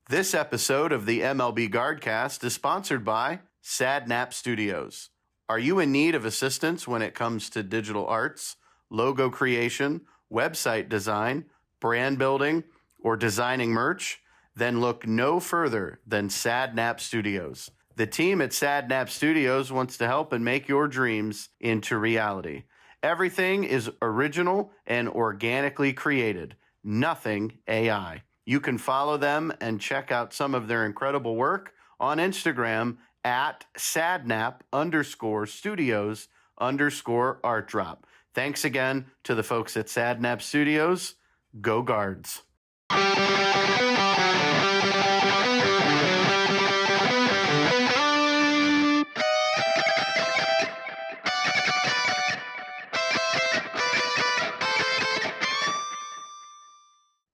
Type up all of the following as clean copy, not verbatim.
This episode of the MLB Guardcast is sponsored by Sadnap Studios. Are you in need of assistance when it comes to digital arts, logo creation, website design, brand building, or designing merch? Then look no further than Sadnap Studios. The team at Sadnap Studios wants to help and make your dreams into reality. Everything is original and organically created, nothing AI. You can follow them and check out some of their incredible work on Instagram at sadnap_studios_art drop. Thanks again to the folks at Sadnap Studios. Go Guards.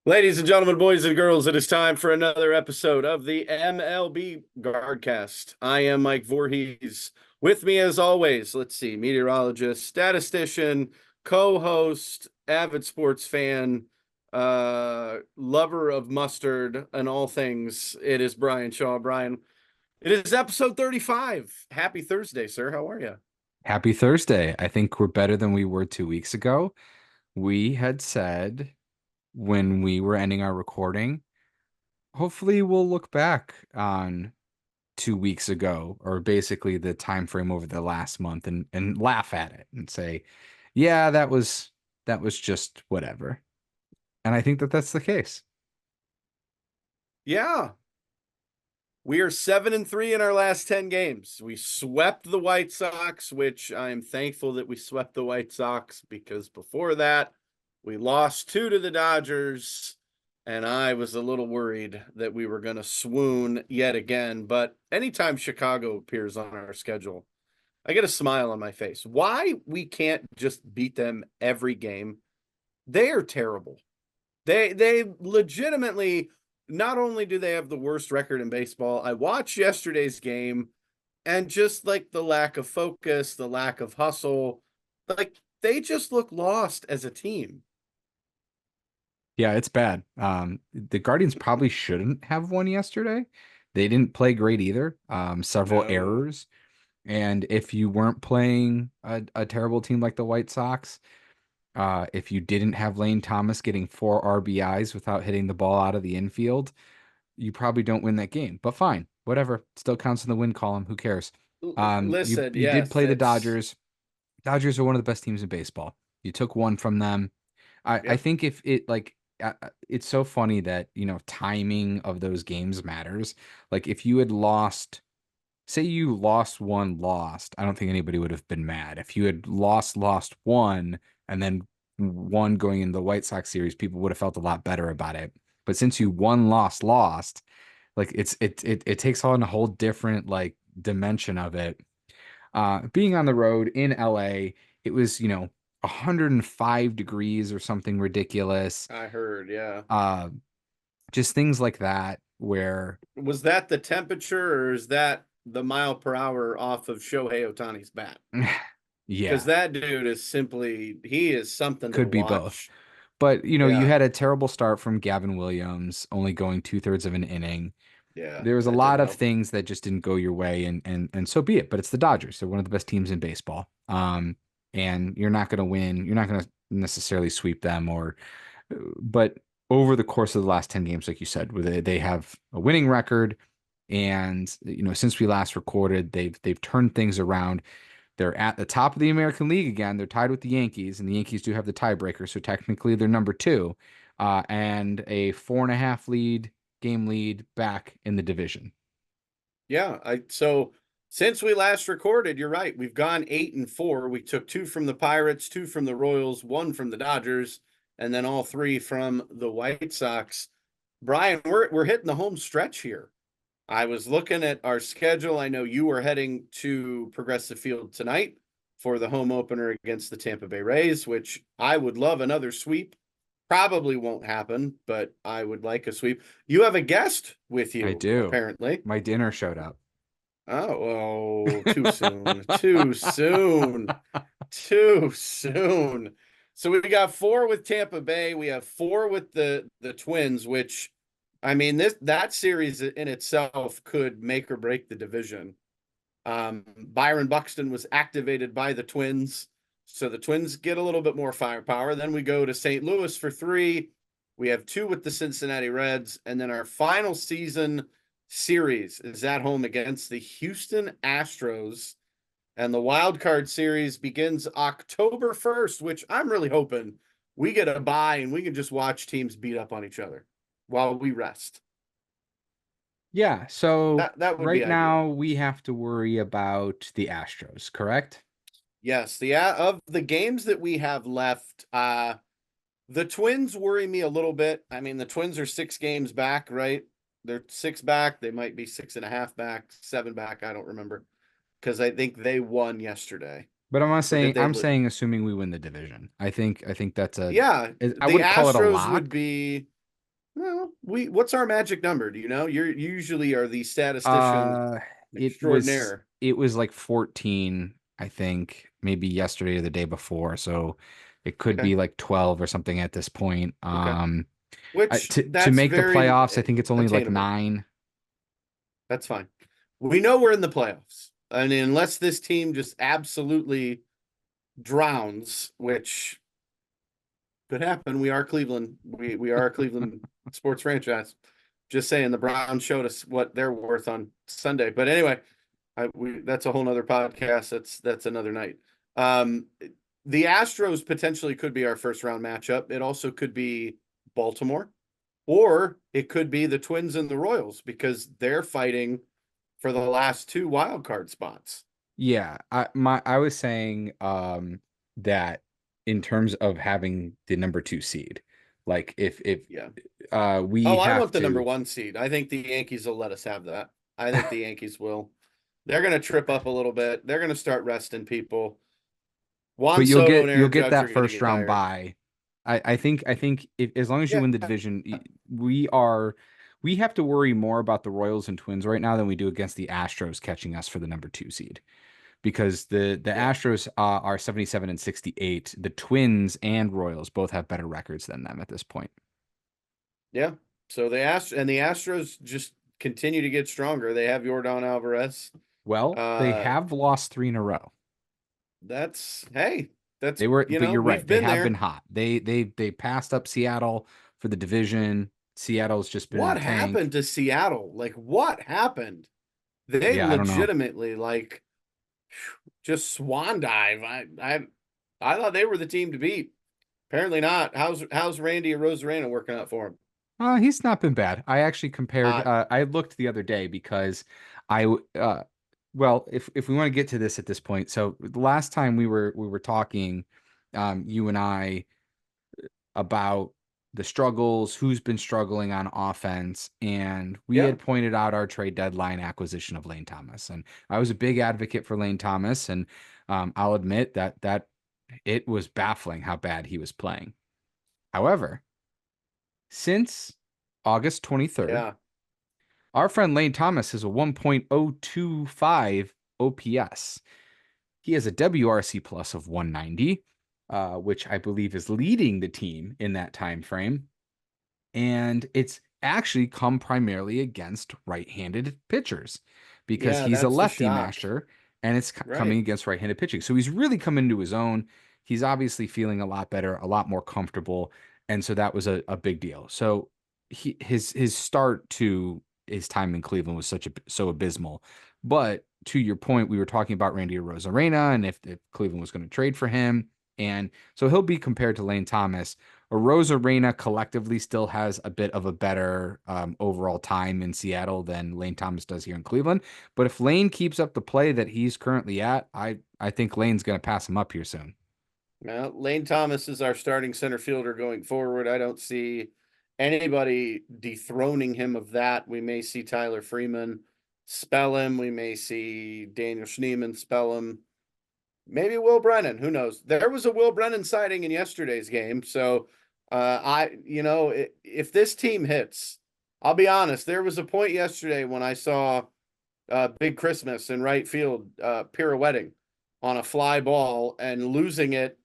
Ladies and gentlemen, boys and girls, it is time for another episode of the MLB Guardcast. I am Mike Vorhies. With me, as always, meteorologist, statistician, co-host, avid sports fan, lover of mustard and all things. It is Bryan Shaw. Bryan, it is episode 35. Happy Thursday, sir. How are you? Happy Thursday. I think we're better than we were 2 weeks ago. We had said when we were ending our recording, hopefully we'll look back on 2 weeks ago, or basically the time frame over the last month, and laugh at it and say, yeah, that was just whatever. And I think that that's the case. Yeah. We are 7-3 in our last 10 games. We swept the White Sox, which I'm thankful that we swept the White Sox, because before that, we lost 2 to the Dodgers, and I was a little worried that we were going to swoon yet again. But anytime Chicago appears on our schedule, I get a smile on my face. Why we can't just beat them every game? They are terrible. They legitimately, not only do they have the worst record in baseball, I watched yesterday's game, and just like the lack of focus, the lack of hustle, like they just look lost as a team. Yeah, it's bad. The Guardians probably shouldn't have won yesterday. They didn't play great either. Several errors. And if you weren't playing a terrible team like the White Sox, if you didn't have Lane Thomas getting 4 RBIs without hitting the ball out of the infield, you probably don't win that game. But fine, whatever. Still counts in the win column. Who cares? Listen, you did play the Dodgers. Dodgers are one of the best teams in baseball. You took one from them. I think if it it's so funny that, timing of those games matters. Like if you had lost, say you lost I don't think anybody would have been mad. If you had lost one, and then one going in the White Sox series, people would have felt a lot better about it. But since you won, lost, like it takes on a whole different like dimension of it. Being on the road in LA, it was, 105 degrees or something ridiculous. I heard, yeah. Just things like that. Where was that the temperature, or is that the mile per hour off of Shohei Ohtani's bat? Yeah, because that dude is he is something. Could to be watch. both. But you had a terrible start from Gavin Williams, only going 2/3 of an inning. Yeah, there was a lot of things that just didn't go your way, and so be it. But it's the Dodgers; they're one of the best teams in baseball. And you're not going to win. You're not going to necessarily sweep them, but over the course of the last 10 games, like you said, where they have a winning record, and since we last recorded, they've turned things around. They're at the top of the American League again. They're tied with the Yankees, and the Yankees do have the tiebreaker, so technically they're number 2, and a 4.5 game lead back in the division. Yeah, so since we last recorded, you're right. We've gone 8-4. We took 2 from the Pirates, 2 from the Royals, 1 from the Dodgers, and then all 3 from the White Sox. Bryan, we're hitting the home stretch here. I was looking at our schedule. I know you are heading to Progressive Field tonight for the home opener against the Tampa Bay Rays, which I would love another sweep. Probably won't happen, but I would like a sweep. You have a guest with you. I do. Apparently. My dinner showed up. Oh, too soon. Too soon. Too soon. So we got 4 with Tampa Bay. We have 4 with the Twins, which I mean, that series in itself could make or break the division. Byron Buxton was activated by the Twins, so the Twins get a little bit more firepower. Then we go to St. Louis for 3. We have 2 with the Cincinnati Reds, and then our final season series is at home against the Houston Astros. And the wild card series begins October 1st, which I'm really hoping we get a bye and we can just watch teams beat up on each other while we rest. Yeah, so That would be right ideal. now we have to worry about the Astros, correct? Yes, the of the games that we have left, the Twins worry me a little bit. I mean, the Twins are 6 games back, right? They're 6 back. They might be 6.5 back, 7 back. I don't remember because I think they won yesterday, But I'm not or did saying they I'm lose? saying assuming we win the division. I think that's a Yeah, I the wouldn't call it a Astros would lock. be. Well, what's our magic number? Do you know? You usually are the statistician Uh it was extraordinaire. it was like 14, I think, maybe yesterday or the day before. So it could Okay, be like 12 or something at this point. okay, which To that's make the very playoffs, I think it's only like attainable. 9. That's fine. We know we're in the playoffs, and unless this team just absolutely drowns, which could happen, we are Cleveland. We are a Cleveland sports franchise. Just saying, the Browns showed us what they're worth on Sunday. But anyway, that's a whole nother podcast. That's another night. Um, the Astros potentially could be our first round matchup. It also could be Baltimore, or it could be the Twins and the Royals because they're fighting for the last 2 wild card spots. Yeah, I was saying that in terms of having the number 2 seed, like if Yeah. we Oh, I have want the number to. 1 seed. I think the Yankees will let us have that. I think the Yankees will. They're going to trip up a little bit. They're going to start resting people. Juan But you'll Soto get and you'll Aaron get Judge that are going to first get round tired. bye. I think if, as long as you Yeah. win the division, we have to worry more about the Royals and Twins right now than we do against the Astros catching us for the number 2 seed. Because the Yeah. Astros are 77 and 68. The Twins and Royals both have better records than them at this point. Yeah. So the Astros just continue to get stronger. They have Yordan Alvarez. Well, they Uh have lost 3 in a row. that's hey, that's They were, but you're we've right. They been have been there. hot. They passed up Seattle for the division. Seattle's just been in a What tank. happened to Seattle? Like what happened? They Yeah, I don't know. legitimately like just swan dive. I thought they were the team to beat. Apparently not. How's Randy Rosarena working out for him? He's not been bad. I actually compared. Uh I looked the other day because well, if we want to get to this at this point, so the last time we were talking, you and I about the struggles, who's been struggling on offense, and we yeah. had pointed out our trade deadline acquisition of Lane Thomas, and I was a big advocate for Lane Thomas, and I'll admit that it was baffling how bad he was playing. However, since August 23rd, Yeah. our friend Lane Thomas has a 1.025 OPS. He has a WRC plus of 190, which I believe is leading the team in that time frame. And it's actually come primarily against right-handed pitchers because Yeah, he's a that's the lefty shock. masher and it's coming Right. against right-handed pitching. So he's really come into his own. He's obviously feeling a lot better, a lot more comfortable, and so that was a big deal. So his start to his time in Cleveland was so abysmal. But to your point, we were talking about Randy Arozarena and if Cleveland was going to trade for him, and so he'll be compared to Lane Thomas. Arozarena collectively still has a bit of a better overall time in Seattle than Lane Thomas does here in Cleveland. But if Lane keeps up the play that he's currently at, I think Lane's going to pass him up here soon. Now, Lane Thomas is our starting center fielder going forward. I don't see anybody dethroning him of that. We may see Tyler Freeman spell him. We may see Daniel Schneemann spell him. Maybe Will Brennan. Who knows? There was a Will Brennan sighting in yesterday's game. So, if this team hits, I'll be honest. There was a point yesterday when I saw Big Christmas in right field pirouetting on a fly ball and losing it.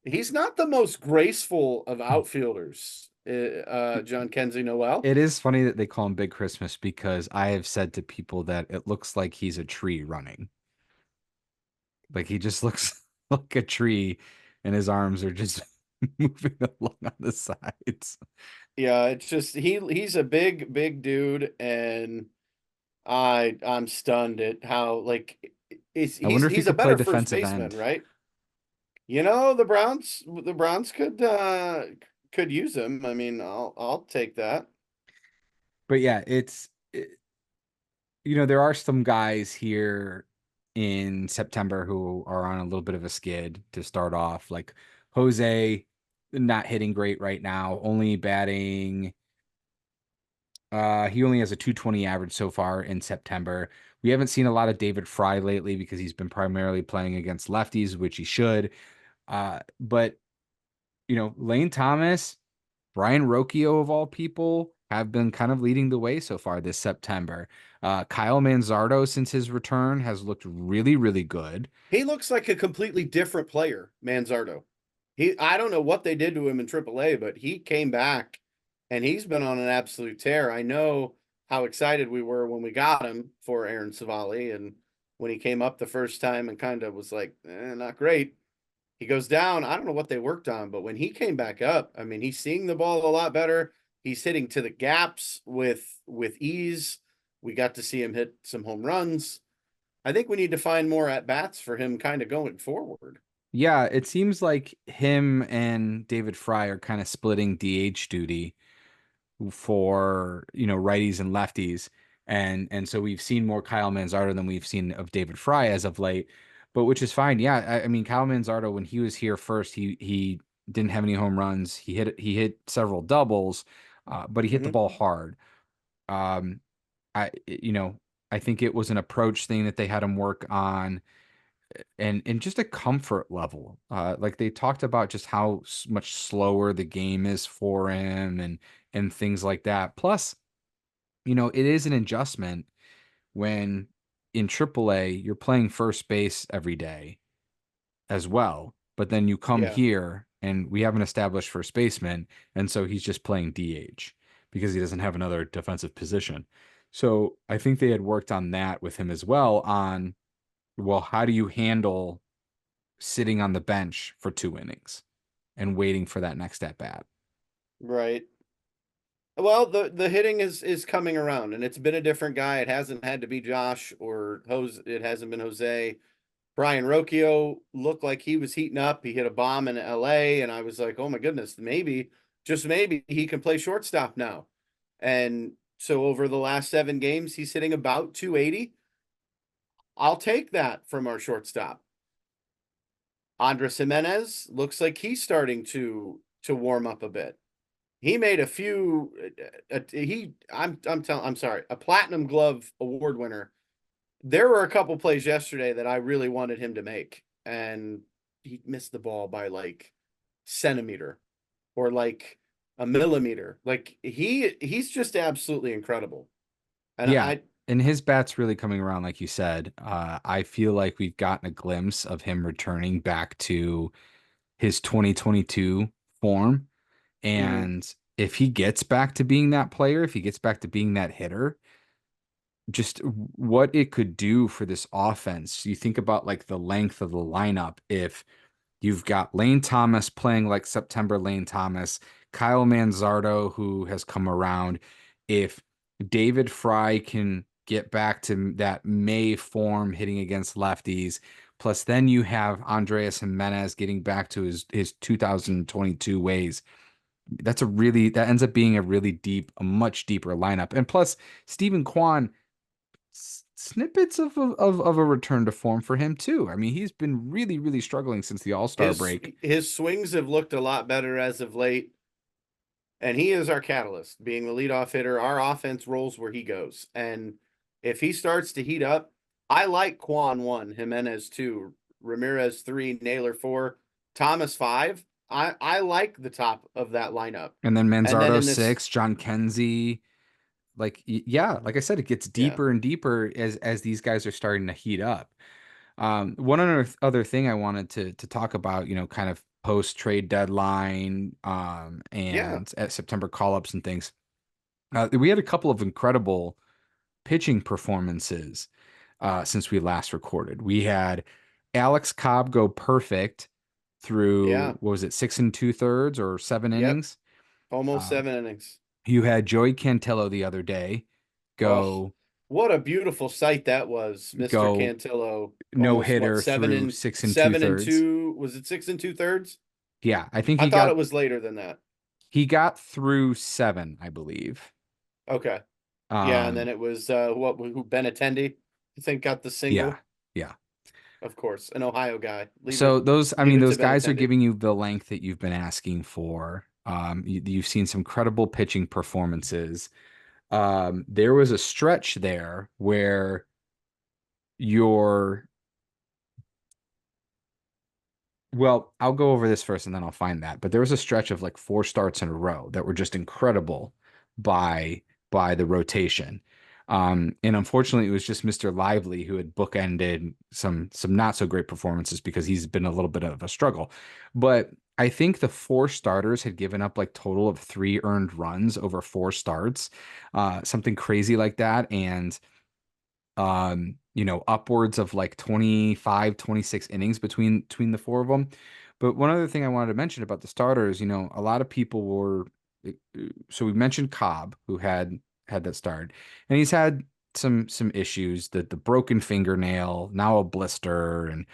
He's not the most graceful of outfielders. John Kenzie Noel. It is funny that they call him Big Christmas because I have said to people that it looks like he's a tree running. Like he just looks like a tree and his arms are just moving along on the sides. Yeah, it's just he's a big dude, and I'm stunned at how like I wonder if he he's a could play better first defensive baseman, end. right? The Browns could use him. I mean, I'll take that. But yeah, there are some guys here in September who are on a little bit of a skid to start off. Like Jose, not hitting great right now, only batting. He only has a 220 average so far in September. We haven't seen a lot of David Fry lately because he's been primarily playing against lefties, which he should. But Lane Thomas, Brian Rocchio of all people have been kind of leading the way so far this September. Kyle Manzardo, since his return, has looked really, really good. He looks like a completely different player, Manzardo. I don't know what they did to him in AAA, but he came back and he's been on an absolute tear. I know how excited we were when we got him for Aaron Savali, and when he came up the first time and kind of was like, not great. He goes down. I don't know what they worked on, but when he came back up, I mean, he's seeing the ball a lot better. He's hitting to the gaps with ease. We got to see him hit some home runs. I think we need to find more at bats for him kind of going forward. Yeah, it seems like him and David Fry are kind of splitting DH duty for righties and lefties, and so we've seen more Kyle Manzardo than we've seen of David Fry as of late, but which is fine. Yeah, I mean Kyle Manzardo when he was here first, he didn't have any home runs. He hit several doubles, but he hit the Mm-hmm. ball hard. Um, I think it was an approach thing that they had him work on, and just a comfort level. Like they talked about just how much slower the game is for him and things like that. Plus, it is an adjustment when in AAA you're playing first base every day as well. But then you come Yeah. here and we have an established first baseman, and so he's just playing DH because he doesn't have another defensive position. So I think they had worked on that with him as well on, well, how do you handle sitting on the bench for 2 innings and waiting for that next at bat? Right. Well, the hitting is coming around, and it's been a different guy. It hasn't had to be Josh or Jose. It hasn't been Jose. Brian Rocchio looked like he was heating up. He hit a bomb in LA, and I was like, oh my goodness, maybe, just maybe, he can play shortstop now. And so over the last 7 games, he's hitting about 280. I'll take that from our shortstop. Andres Jimenez looks like he's starting to warm up a bit. He made a few. I'm sorry, a Platinum Glove Award winner. There were a couple plays yesterday that I really wanted him to make, and he missed the ball by like centimeter or like a millimeter. Like he's just absolutely incredible. And Yeah. And his bat's really coming around, like you said. I feel like we've gotten a glimpse of him returning back to his 2022 form. mhm, And if he gets back to being that player, if he gets back to being that hitter, just what it could do for this offense. You think about like the length of the lineup. If you've got Lane Thomas playing like September Lane Thomas, Kyle Manzardo, who has come around. If David Fry can get back to that May form hitting against lefties, plus then you have Andreas Jimenez getting back to his 2022 ways. That ends up being a much deeper lineup. And plus, Stephen Kwan, snippets of a return to form for him too. I mean, he's been really, really struggling since the All-Star his break. his swings have looked a lot better as of late, and he is our catalyst, being the leadoff hitter. Our offense rolls where he goes, and if he starts to heat up, I like Quan 1, Jimenez 2, Ramirez 3, Naylor 4, Thomas 5. I like the top of that lineup. And then And then Manzardo in this, 6, John Kenzie. Like, yeah, like I said, it gets yeah, deeper and deeper as these guys are starting to heat up. One other thing I wanted to talk about, kind of post trade deadline, Yeah, and at September call ups and things. We had a couple of incredible pitching performances since we last recorded. We had Alex Cobb go perfect through, yeah, what was it, 6 2/3 or 7 innings. yep. Almost Uh, 7 innings. you had Joey Cantillo the other day Oh, go what a beautiful sight that was, Mr. go Cantillo. no Almost what, hitter seven through and six and two seven and thirds. two? Was it 6 2/3? Yeah, I think I thought it was later than that. he got through seven, I believe. Okay. Yeah, and then Um, it was who Benintendi, I think got the yeah, single. yeah. Of course, an Ohio guy. So those, I Leave mean, it to those guys are Benintendi. giving you the length that you've been asking for. You've seen some credible pitching performances. There was a stretch there where your, well, I'll go over this first and then I'll find that. But there was a stretch of like four starts in a row that were just incredible by by the rotation. And unfortunately, it was just Mr. Lively who had bookended some not so great performances because he's been a little bit of a struggle. But I think the four starters had given up like total of 3 earned runs over four starts, something crazy like that. And upwards of like 25, 26 innings between the four of them. But one other thing I wanted to mention about the starters, a lot of people were, so we mentioned Cobb, who had that start, and he's had some issues, the broken fingernail, now a blister, and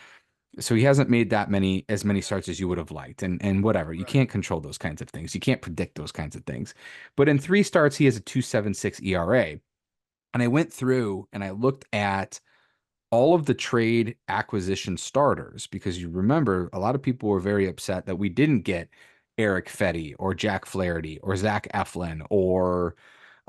so he hasn't made as many starts as you would have liked. And whatever, you Right. can't control those kinds of things. You can't predict those kinds of things. But in 3 starts, he has a 2.76 ERA. And I went through and I looked at all of the trade acquisition starters because you remember a lot of people were very upset that we didn't get Eric Fetty or Jack Flaherty or Zach Eflin or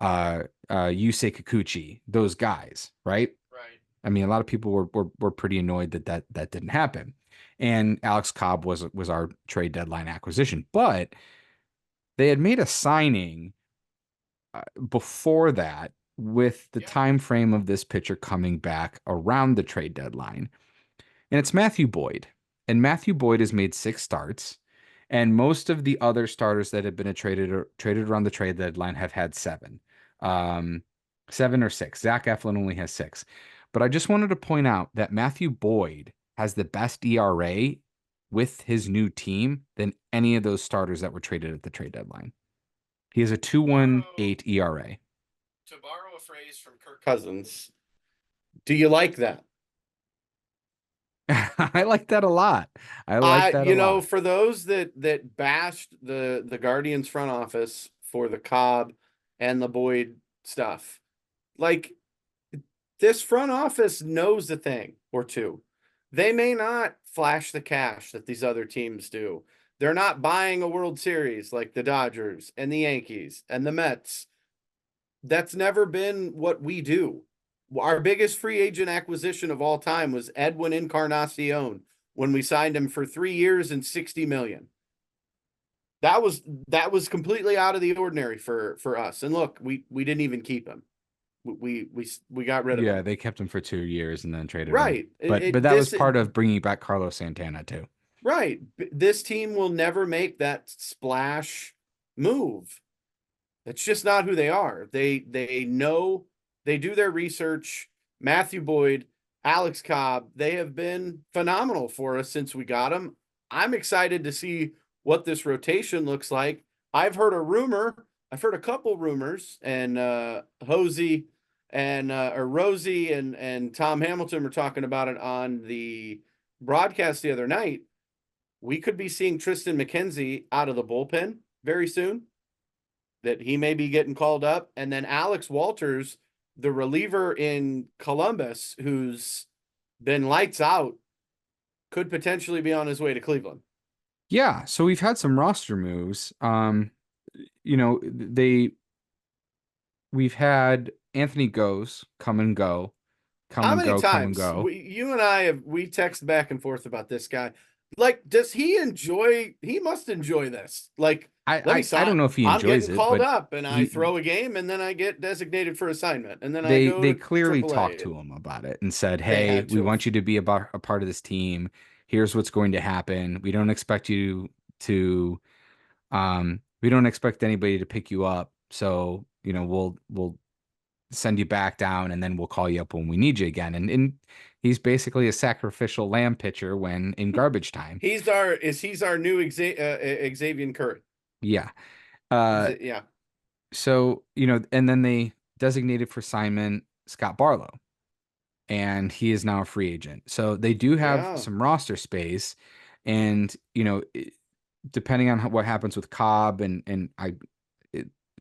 Yusei Kikuchi, those guys, right? Right. I mean, a lot of people were pretty annoyed that didn't happen. And Alex Cobb was our trade deadline acquisition, but they had made a signing before that with the Yeah. time frame of this pitcher coming back around the trade deadline. And it's Matthew Boyd. And Matthew Boyd has made 6 starts. And most of the other starters that have been traded around the trade deadline have had seven. Um, 7 or 6. Zach Eflin only has 6. But I just wanted to point out that Matthew Boyd has the best ERA with his new team than any of those starters that were traded at the trade deadline. He has a Borrow 2.18 ERA. to borrow a phrase from Kirk Cousins. Do you like that? I like that a lot. I like that a lot. For those that bashed the Guardians front office for the Cobb and the Boyd stuff, like this front office knows a thing or two. They may not flash the cash that these other teams do. They're not buying a World Series like the Dodgers and the Yankees and the Mets. That's never been what we do. Our biggest free agent acquisition of all time was Edwin Encarnacion when we signed him for 3 years and 60 million. That was completely out of the ordinary for us. And look, we didn't even keep him. We got rid of Yeah, him. they kept him for 2 years and then traded him. Right. But that was part of bringing back Carlos Santana too. Right. This team will never make that splash move. That's just not who they are. They know, they do their research. Matthew Boyd, Alex Cobb, they have been phenomenal for us since we got them. I'm excited to see what this rotation looks like. I've heard a rumor. I've heard a couple rumors, and Hosey and or Rosie and Tom Hamilton were talking about it on the broadcast the other night. We could be seeing Tristan McKenzie out of the bullpen very soon, that he may be getting called up. And then Alex Walters, the reliever in Columbus, who's been lights out, could potentially be on his way to Cleveland. Yeah, so we've had some roster moves. You know, they we've had Anthony Goes come and go, come How and many go, come and times go. you and I have we text back and forth about this guy? Like, does he enjoy? He must enjoy this. Like, I, let me I don't sign. know if he I'm enjoys getting it, called but up, and I he throw a game, and then I get designated for assignment, and then I they go they to clearly talked AAA, to and him about it and said, they "Hey, had we to have. want you to be a part of this team. Here's what's going to happen. We don't expect anybody to pick you up. So, we'll send you back down and then we'll call you up when we need you again. And he's basically a sacrificial lamb pitcher when in garbage time. He's our new Xavier Curry. Yeah. Uh, Yeah. so, and then they designated for Simon Scott Barlow, and he is now a free agent. So they do have Yeah. some roster space, and depending on what happens with Cobb it,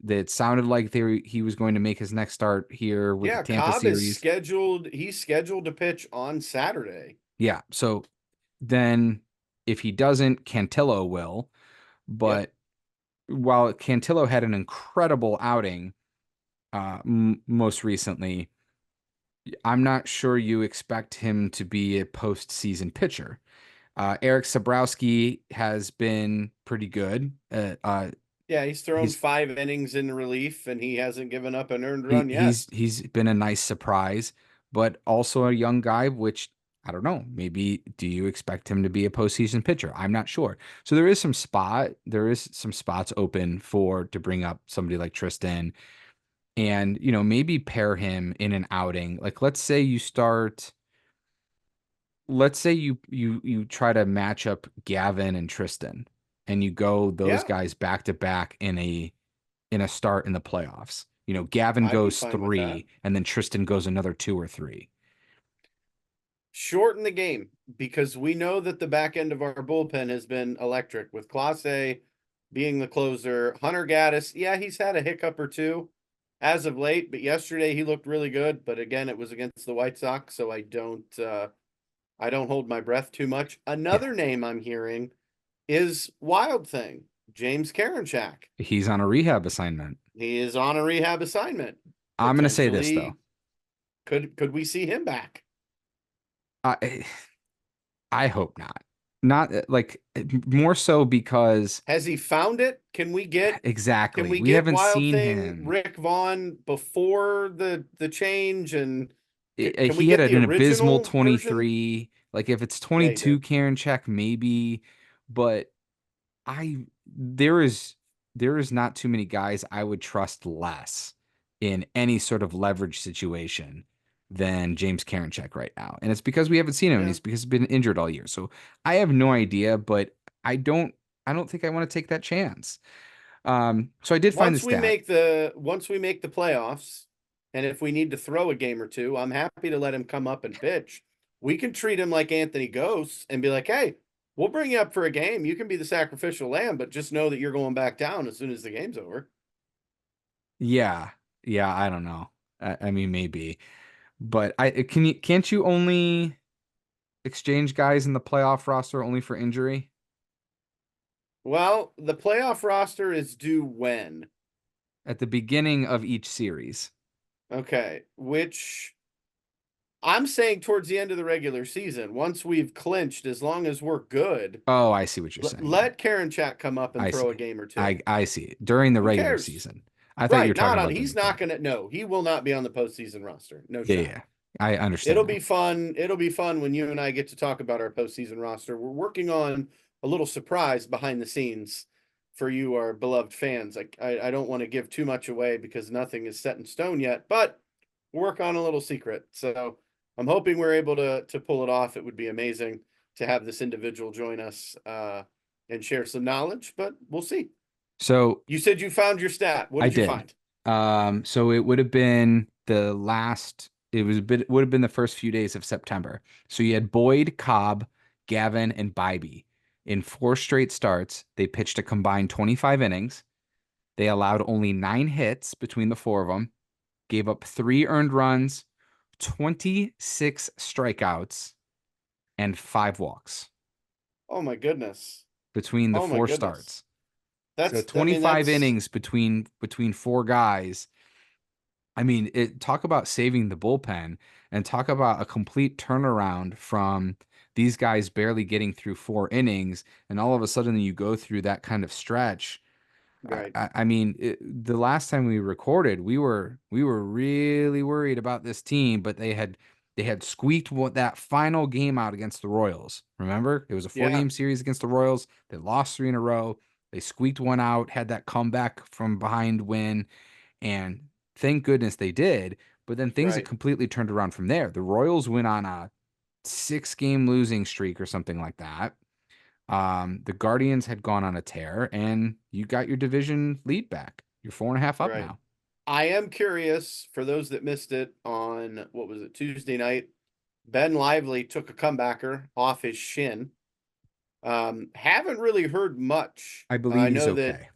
it sounded like he was going to make his next start here with the Yeah, Tampa Cobb is series. scheduled. He's scheduled to pitch on Saturday. Yeah. So then if he doesn't, Cantillo will. Yep. But while Cantillo had an incredible outing most recently, I'm not sure you expect him to be a postseason pitcher. Eric Sabrowski has been pretty good. Yeah, he's thrown He's 5 innings in relief, and he hasn't given up an earned he, run yet. he's been a nice surprise, but also a young guy, which I don't know. Maybe do you expect him to be a postseason pitcher? I'm not sure. So there is some spots open for to bring up somebody like Tristan, and maybe pair him in an outing. Like let's say you try to match up Gavin and Tristan, and you go those Yeah, guys back to back in a start in the playoffs. Gavin I'd be goes fine with that. 3, and then Tristan goes another 2 or 3. Shorten the game because we know that the back end of our bullpen has been electric with Clase being the closer. Hunter Gaddis, yeah, he's had a hiccup or two as of late, but yesterday he looked really good. But again, it was against the White Sox, so I don't hold my breath too much. Yeah, Another name I'm hearing is Wild Thing, James Karinchak. he's on a rehab assignment. He is on a rehab assignment. I'm gonna say this though. Potentially, could we see him back? I I hope not. Not like more so because Has he found it? Can exactly. we We get haven't Wild seen Thing him. Rick Vaughn before the change, and can we He had get the an abysmal original version? 23. Like if it's Yeah, he 22 did. Karen check, maybe, but I there is there is not too many guys I would trust less in any sort of leverage situation than James Karinchak right now. And it's because we haven't seen him and Yeah. he's because he's been injured all year. So I have no idea, but I don't I don't think I want to take that chance. So I did find the stat. Once we make the playoffs, and if we need to throw a game or two, I'm happy to let him come up and pitch. We can treat him like Anthony Ghosts and be like, hey, we'll bring you up for a game. You can be the sacrificial lamb, but just know that you're going back down as soon as the game's over. Yeah. Yeah, I don't know. I mean maybe. But can't you only exchange guys in the playoff roster only for injury? Well, the playoff roster is due when? At the beginning of each series. Okay, which I'm saying towards the end of the regular season, once we've clinched, as long as we're good, Oh, I see what you're saying now. let Karen Chat come up and I throw a see. game or two. I see. During the Who regular cares? season. I thought you Right, were talking not on. about during He's the not playoff. gonna. No, he will not be on the postseason roster. No Yeah, shot. yeah. I understand It'll now. be fun. It'll be fun when you and I get to talk about our postseason roster. We're working on a little surprise behind the scenes for you, our beloved fans. I don't want to give too much away because nothing is set in stone yet, but we'll work on a little secret. So I'm hoping we're able to pull it off. It would be amazing to have this individual join us and share some knowledge, but we'll see. So You said you found your stat. What I did you did. find? So it would have been it would have been the first few days of September. So you had Boyd, Cobb, Gavin, and Bybee. In 4 straight starts, they pitched a combined 25 innings. They allowed only 9 hits between the 4 of them, gave up 3 earned runs, 26 strikeouts, and 5 walks Oh my goodness. between the Oh my four goodness. starts. So I mean, 25 that's innings between 4 guys. I mean, talk about saving the bullpen and talk about a complete turnaround from these guys barely getting through 4 innings, and all of a sudden you go through that kind of stretch. right. I mean, the last time we recorded, we were really worried about this team, but they had They had squeaked that final game out against the Royals. Remember? It was a 4-game series against the Royals. They lost 3 in a row. They squeaked one out, had that comeback from behind win, and thank goodness they did. But then things had Right. completely turned around from there. The Royals went on a 6-game losing streak or something like that. The Guardians had gone on a tear, and you got your division lead back. You're 4.5 up Right. now. I am curious for those that missed it on what was it, Tuesday night. Ben Lively took a comebacker off his shin. Haven't really heard much. I believe I he's know that okay.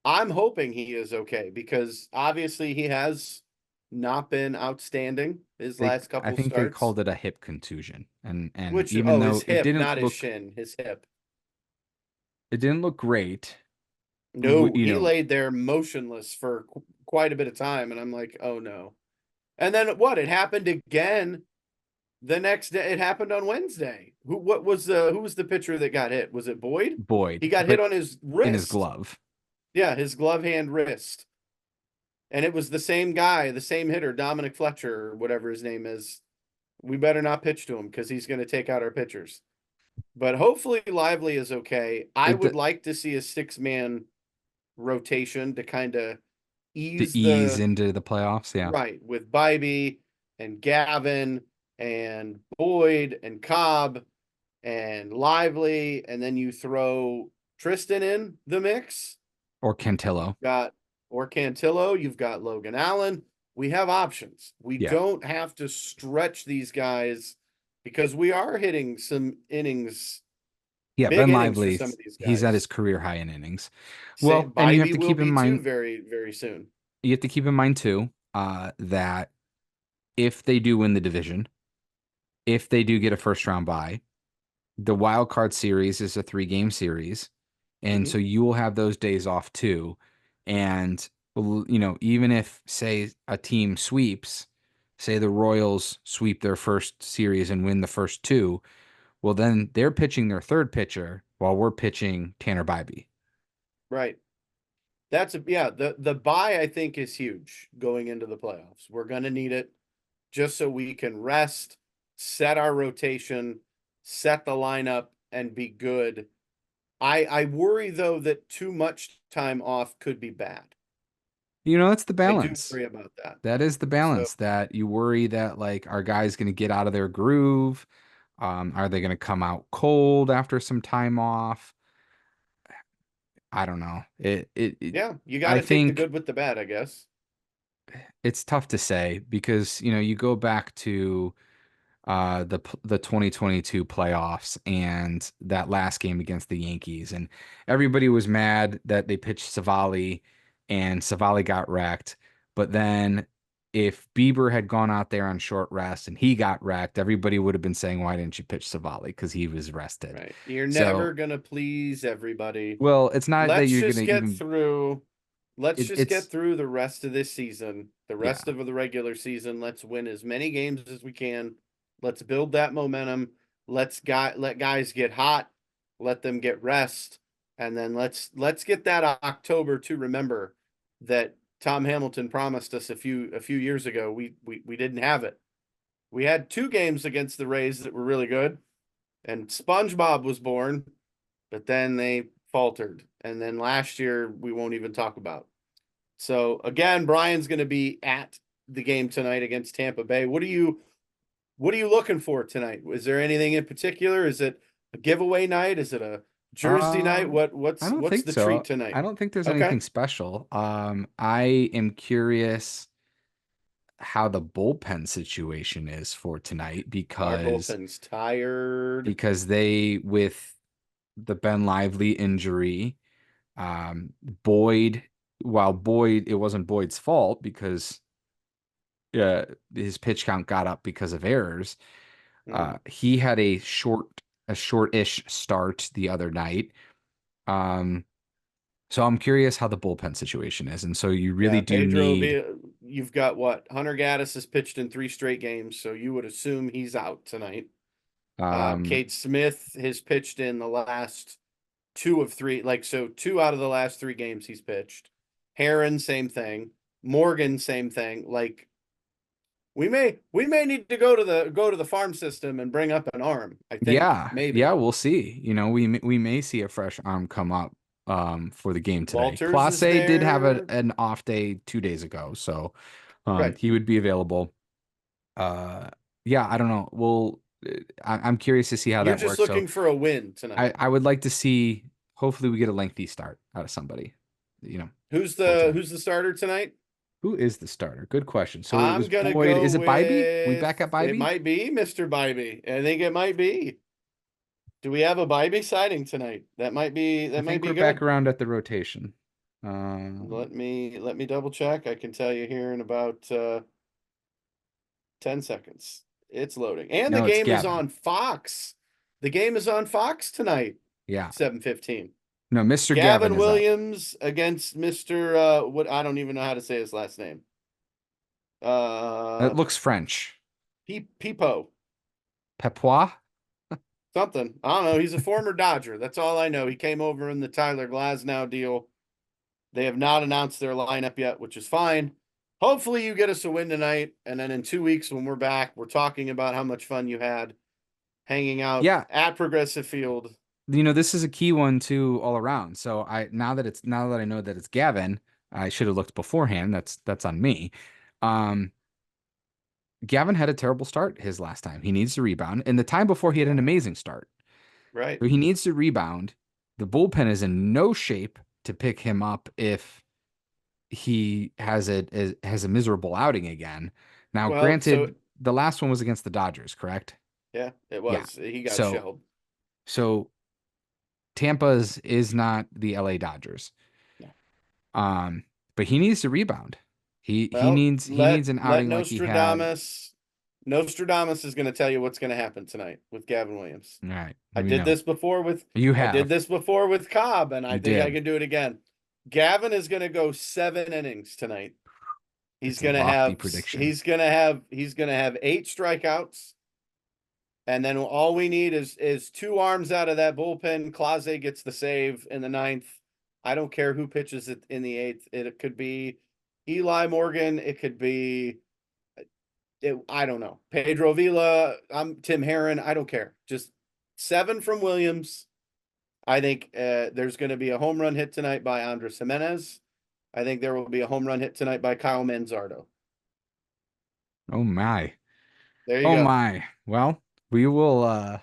I'm hoping he is okay because obviously he has not been outstanding his last I couple think they starts. called it a hip contusion, and Which even oh, though his it hip, didn't not his look shin, his hip. great, No, you he know, laid there motionless for quite a bit of time, and I'm like, oh no. And then what? It happened again the next day. It happened on Wednesday. Who was the pitcher that got hit? Was it Boyd? He Boyd, got hit but on his in his wrist. glove. Yeah, his glove hand wrist. And it was the same guy, the same hitter, Dominic Fletcher, or whatever his name is. We better not pitch to him because he's going to take out our pitchers. But hopefully Lively is okay. I would It like to see a 6-man rotation to kind of to ease ease the into the playoffs. Yeah. right with Bybee and Gavin and Boyd and Cobb and Lively, and then you throw Tristan in the mix. Or Cantillo. Got or Cantillo, you've got Logan Allen. We have options. We Yeah. don't have to stretch these guys because we are hitting some innings, Yeah. big Ben innings for some Lively's, of these he's at his guys. career high in innings. Sam Well, and Bybee will be too very, very soon. you have to keep in mind too, that if they do win the division, if they do get a first round bye, the wild card series is a 3-game series. And Mm-hmm. so you will have those days off too. And, even if, say, a team sweeps, say the Royals sweep their first series and win the first 2, well, then they're pitching their third pitcher while we're pitching Tanner Bybee. Right. Yeah, the bye I think is huge going into the playoffs. We're gonna need it just so we can rest, set our rotation, set the lineup, and be good. I worry though that too much time off could be bad. That's the I do balance. worry about that. That is the So balance that you worry that like our guys going to get out of their groove. Are they going to come out cold after some time off? I don't know. yeah, you got I to take the think good with the bad, I guess. it's tough to say because, you go back to the 2022 playoffs and that last game against the Yankees, and everybody was mad that they pitched Savali and Savali got wrecked. But then if Bieber had gone out there on short rest and he got wrecked, everybody would have been saying, why didn't you pitch Savali? Because he was rested. Right. You're never So, gonna please everybody. well, it's not that Let's you're just gonna get even through. Let's just get it's through the rest of this season, the yeah. rest of the regular season. Let's win as many games as we can. Let's build that momentum. Let guys get hot. Let them get rest, and then let's get that October to remember that Tom Hamilton promised us a few years ago. We didn't have it. We had 2 games against the Rays that were really good, and SpongeBob was born, but then they faltered. And then last year we won't even talk about. So again, Brian's going to be at the game tonight against Tampa Bay. What are you looking for tonight? Is there anything in particular? Is it a giveaway night? Is it a jersey night? Um, I don't What's think the treat so. I tonight? don't think there's Okay. anything special. I am curious how the bullpen situation is for tonight Our because bullpen's tired. they with the Ben Lively injury, um, Boyd, while Boyd, it wasn't Boyd's fault because his pitch count got up because of errors. Mm. He had a short-ish start the other night. Um, so I'm curious how the bullpen situation is. And so you really Yeah, do need you've got what? Hunter Gaddis has pitched in 3 straight games, so you would assume he's out tonight. um Cade Smith has pitched in the last 2 of 3, like so 2 out of the last 3 games he's pitched. Heron, same thing. Morgan, same thing. Like We may need to go to the farm system and bring up an arm. I think Yeah, maybe yeah, we'll see. We may see a fresh arm come up for the game today. Walters Classe is did have there. an off day 2 days ago, so Right. he would be available. Uh, yeah, I don't know. I'm curious to see how You're that just works. So looking for a win tonight. I would like to see. Hopefully, we get a lengthy start out of somebody. For tonight. Who's the starter tonight? Who is the starter? Good question. So it I'm was gonna Boyd. go Is it Bybee? We with back at it Bybee? might be Mr. Bybee. I think it might be. Do we have a Bybee sighting tonight? I That might think be we're back good. around at the rotation. Let me double check. I can tell you here in about 10 seconds. It's loading. And the No, it's game is Gavin. on Fox. The game is on Fox tonight, Yeah. 7:15. No, Mr. Gavin Gavin is up. Williams against Mr. What I don't even know how to say his last name. It Uh looks French. Peepo. Pepois? Something. I don't know. He's a former Dodger. That's all I know. He came over in the Tyler Glasnow deal. They have not announced their lineup yet, which is fine. Hopefully you get us a win tonight. And then in 2 weeks when we're back, we're talking about how much fun you had hanging out Yeah. at Progressive Field. This is a key one too all around. So now that I know that it's Gavin, I should have looked beforehand. That's on me. Um, Gavin had a terrible start his last time. He needs to rebound. And the time before he had an amazing start. Right. So he needs to rebound. The bullpen is in no shape to pick him up if he has a miserable outing again. Now, Well, so granted, the last one was against the Dodgers, correct? yeah, it Yeah. was. He got So shelled. so Tampa's is not the LA Dodgers. No. Um, but he needs to rebound. He Well, needs an let outing like he had. Nostradamus is going to tell you what's going to happen tonight with Gavin Williams. All right, I we did know. this before with You I did have. this before with Cobb, and I You think I did. can do it again. Gavin is going to go 7 innings tonight. It's a lofty prediction. He's gonna have 8 strikeouts, and then all we need is 2 arms out of that bullpen. Clase gets the save in the 9th. I don't care who pitches it in the 8th. It could be Eli Morgan. It could be I don't know. Pedro Vila. I'm Tim Herron. I don't care. Just 7 from Williams. I think there's going to be a home run hit tonight by Andres Jimenez. I think there will be a home run hit tonight by Kyle Manzardo. Oh my. There you Oh go. my. Well, we will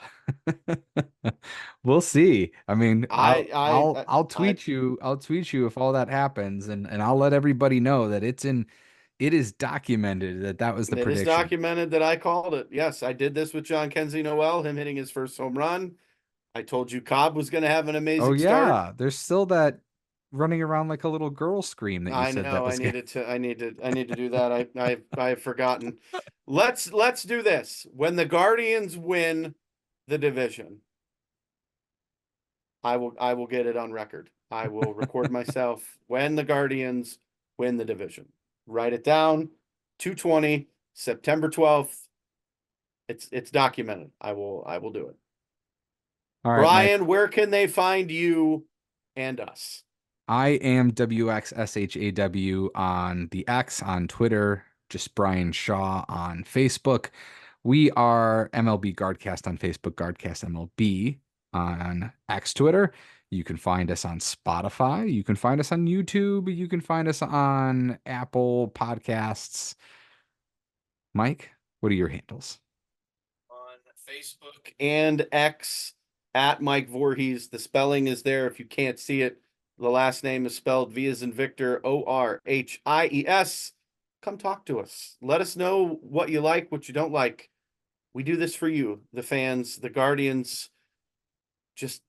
we'll see. I mean, I'll I tweet you. I'll tweet you if all that happens and I'll let everybody know that it is documented that that was the It is prediction. documented that I called it. Yes, I did this with John Kenzie Noel, him hitting his first home run. I told you Cobb was going to have an Oh amazing start. yeah, there's still that running around like a little girl scream that you I said that know. was good. I need to do that. I've forgotten. Let's do this. When the Guardians win the division, I will get it on record. I will record myself when the Guardians win the division. Write it down. 220, September 12th. It's documented. I will do it. All right, Mike. Brian, where can they find you and us? I am WXSHAW on the X, on Twitter, just Bryan Shaw on Facebook. We are MLB Guardcast on Facebook, Guardcast MLB on X Twitter. You can find us on Spotify. You can find us on YouTube. You can find us on Apple Podcasts. Mike, what are your handles? On Facebook and X at Mike Vorhies. The spelling is there if you can't see it. The last name is spelled V as in Victor, Orhies. Come talk to us. Let us know what you like, what you don't like. We do this for you, the fans, the Guardians. Just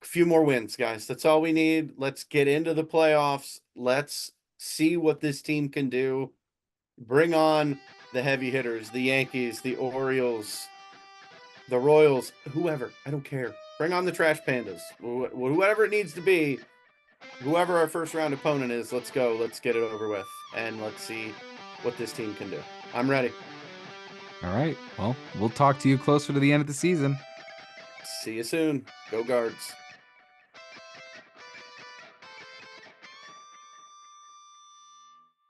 a few more wins, guys. That's all we need. Let's get into the playoffs. Let's see what this team can do. Bring on the heavy hitters, the Yankees, the Orioles, the Royals, whoever. I don't care. Bring on the Trash Pandas. Whoever it needs to be, whoever our first round opponent is, let's go. Let's get it over with. And let's see what this team can do. I'm ready. All right. Well, we'll talk to you closer to the end of the season. See you soon. Go Guards.